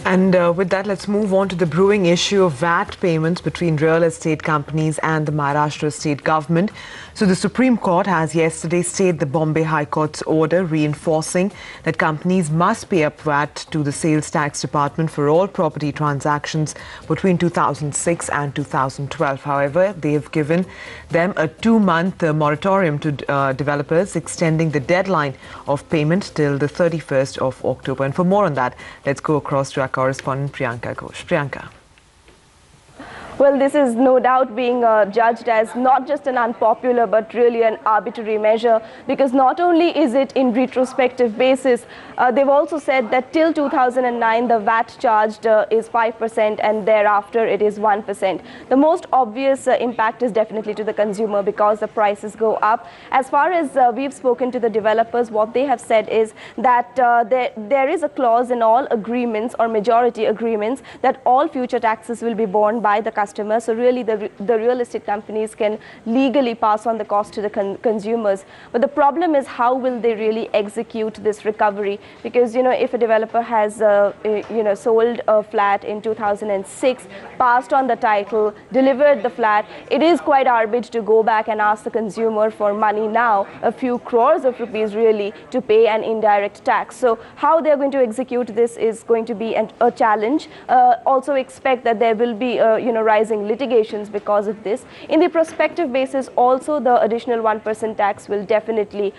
And with that, let's move on to the brewing issue of VAT payments between real estate companies and the Maharashtra state government. So the Supreme Court has yesterday stayed the Bombay High Court's order reinforcing that companies must pay up VAT to the sales tax department for all property transactions between 2006 and 2012. However, they have given them a 2-month moratorium to developers, extending the deadline of payment till the 31st of October. And for more on that, let's go across to our correspondent Priyanka Ghosh. Priyanka. Well, this is no doubt being judged as not just an unpopular but really an arbitrary measure, because not only is it in retrospective basis, they've also said that till 2009 the VAT charged is 5% and thereafter it is 1%. The most obvious impact is definitely to the consumer because the prices go up. As far as we've spoken to the developers, what they have said is that there is a clause in all agreements or majority agreements that all future taxes will be borne by the customer. So really the real estate companies can legally pass on the cost to the consumers. But the problem is, how will they really execute this recovery? Because, if a developer has, sold a flat in 2006, passed on the title, delivered the flat, it is quite arbitrary to go back and ask the consumer for money now, a few crores of rupees really, to pay an indirect tax. So how they're going to execute this is going to be a challenge. Also expect that there will be, rising litigations because of this. In the prospective basis, also the additional 1% tax will definitely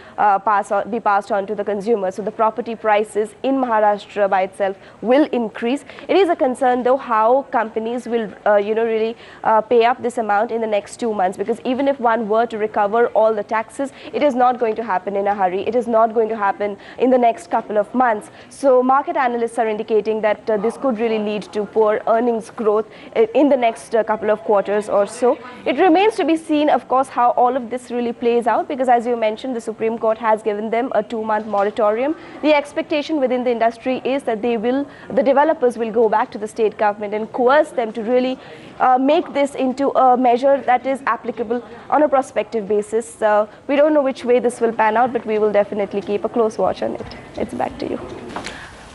be passed on to the consumer. So the property prices in Maharashtra by itself will increase. It is a concern, though, how companies will, really pay up this amount in the next 2 months, because even if one were to recover all the taxes, it is not going to happen in a hurry. It is not going to happen in the next couple of months. So market analysts are indicating that this could really lead to poor earnings growth in the next couple of quarters or so. It remains to be seen, of course, how all of this really plays out, because as you mentioned, the Supreme Court has given them a 2-month moratorium. The expectation within the industry is that the developers will go back to the state government and coerce them to really make this into a measure that is applicable on a prospective basis. We don't know which way this will pan out, but we will definitely keep a close watch on it. It's back to you.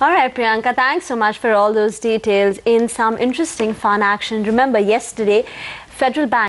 All right, Priyanka, thanks so much for all those details in some interesting fun action. Remember, yesterday, Federal Bank